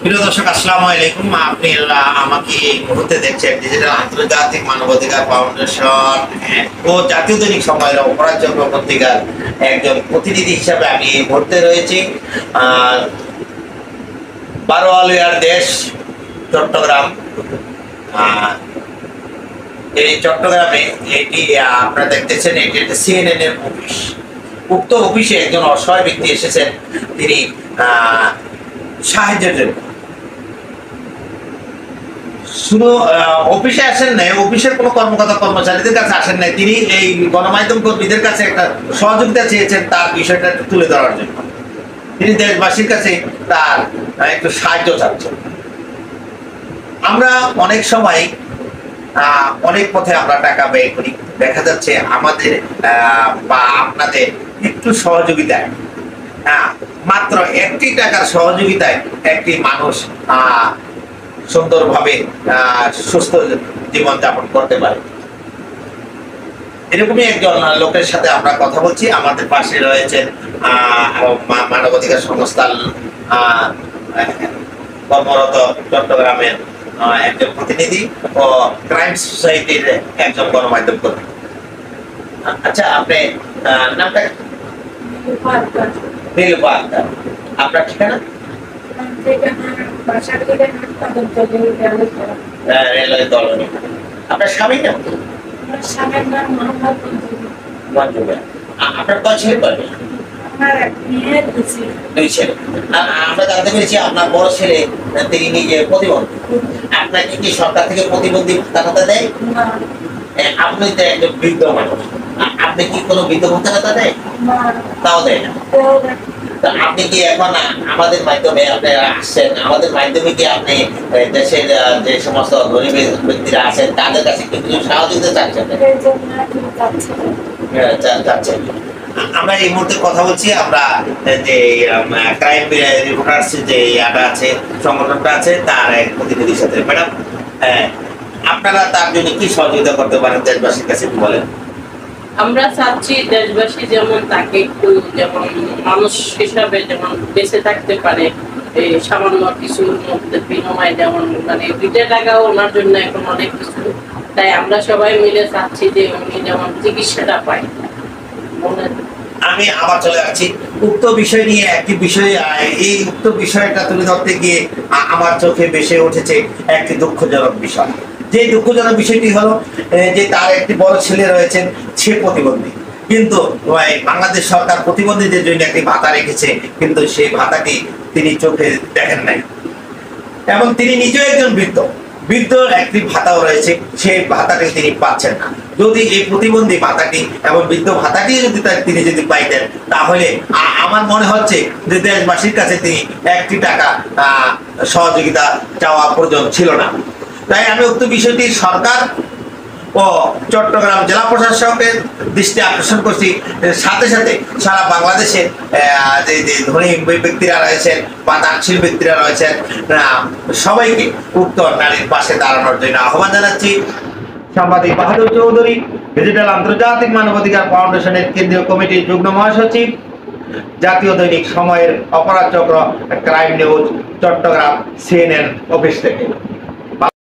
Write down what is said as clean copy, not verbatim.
প্রিয় দর্শক, আসসালামু আলাইকুম। আপনি আমাকে এই মুহূর্তে দেখছেন ডিজিটাল আন্তর্জাতিক মানবাধিকার ফাউন্ডেশন ও জাতীয় দৈনিক সময়ের অপরাধ চক্র পত্রিকার একজন প্রতিনিধি হিসাবে আমি এই মুহূর্তে রয়েছি বারোয়ালিয়ার দেশ চট্টগ্রাম। এই চট্টগ্রামে এটি আপনারা দেখতেছেন, এটি একটা CNN এর অফিস। উক্ত অফিসে একজন অসহায় ব্যক্তি এসেছেন, তিনি সাহায্যের জন্য। শুধু অফিসে আসেন নাই, অফিসের কোনো কর্মকর্তা কর্মচারীদের কাছে আসেন নাই, তিনি এই গণমাধ্যম কর্মীদের কাছে একটা সহযোগিতা চেয়েছেন তার বিষয়টা তুলে ধরার জন্য। তিনি দেশবাসীর কাছে তার একটু সাহায্য চাচ্ছেন। আমরা অনেক সময় অনেক পথে আমরা টাকা ব্যয় করি, দেখা যাচ্ছে আমাদের বা আপনাদের একটু সহযোগিতায়, মাত্র একটি টাকার সহযোগিতায় একটি মানুষ সুন্দরভাবে সুস্থ জীবনযাপন করতে পারে। এরকমই একজন লোকের সাথে আমরা কথা বলছি। আমাদের পাশে রয়েছেন মানবাধিকার সংস্থার কর্মরত চট্টগ্রামের একজন প্রতিনিধি ও ক্রাইম সোসাইটির একজন গণমাধ্যম কর্মী। আচ্ছা, আপনি নামটা? নীলুফা আক্তার। আপনার ঠিকানা? Railway colony. আপনার স্বামীর নাম? আপনার কয় ছেলে কয় মেয়ে? দুই ছেলে। আমরা জানতে পেরেছি আপনার বড় ছেলে তিনি নিজে প্রতিবন্ধী। আপনাকে কি সরকার থেকে প্রতিবন্ধী ভাতা দেয়? আপনি তো একজন বৃদ্ধ মানুষ, আপনি কি কোনো বৃদ্ধ ভাতা দেয়? তাও দেয় না। আপনি কি এখন আমাদের মাধ্যমে আপনি আসছেন, আমাদের মাধ্যমে কি আপনি দেশের যে সমস্ত গরিব ব্যক্তিরা আছেন তাদের কাছে কিছু সহযোগিতা চাচ্ছেন? আমরা এই মুহূর্তে কথা বলছি, আমরা যে ক্রাইম রিপোর্টার্স যে ইয়াটা আছে, সংগঠনটা আছে, তার এক প্রতিনিধির সাথে। ম্যাডাম, আপনারা তার জন্য কি সহযোগিতা করতে পারেন দেশবাসীর কাছে বলেন? আমরা চাচ্ছি দেশবাসী যেমন তাকে একটু যেমন মানুষ হিসাবে যেমন বেঁচে থাকতে পারে, এই সামান্য কিছুর মধ্যে বিনিময়, যেমন মানে 2 টাকাও ওনার জন্য এখন অনেক কিছু। তাই আমরা সবাই মিলে চাচ্ছি যে উনি যেমন চিকিৎসাটা পায়। আমি আবার চলে যাচ্ছি উক্ত বিষয় নিয়ে। একটি বিষয়, এই উক্ত বিষয়টা তুলে ধরতে গিয়ে আমার চোখে ভেসে উঠেছে একটি দুঃখজনক বিষয়। যে দুঃখজনক বিষয়টি হলো যে তার একটি বড় ছেলে রয়েছেন, সে প্রতিবন্ধী, কিন্তু বাংলাদেশ সরকার প্রতিবন্ধীদের জন্য একটি ভাতা রেখেছে, কিন্তু সেই ভাতাটি তিনি চোখে দেখেন নাই। এবং তিনি নিজেও একজন বৃদ্ধ একটি ভাতাও রয়েছে, সেই ভাতাটি তিনি পাচ্ছেন না। যদি এই প্রতিবন্ধী ভাতাটি এবং বৃদ্ধ ভাতাটি যদি তিনি যদি পাইতেন, তাহলে আমার মনে হচ্ছে যে দেশবাসীর কাছে তিনি একটি টাকা সহযোগিতা চাওয়া প্রয়োজন ছিল না। তাই আমি উক্ত বিষয়টি সরকার ও চট্টগ্রাম জেলা প্রশাসকের দৃষ্টি আকর্ষণ করছি। সাথে সাথে সারা বাংলাদেশের যে ধনী ব্যক্তিরা রয়েছেন বা দানশীল ব্যক্তিরা রয়েছেন, সবাইকে উক্ত নারীর পাশে দাঁড়ানোর জন্য আহ্বান জানাচ্ছি। সাংবাদিক বাহাদুর চৌধুরী, ডিজিটাল আন্তর্জাতিক মানবাধিকার ফাউন্ডেশনের কেন্দ্রীয় কমিটির যুগ্ম মহাসচিব, জাতীয় দৈনিক সময়ের অপরাধ চক্র crime news, Chattogram CNN office থেকে।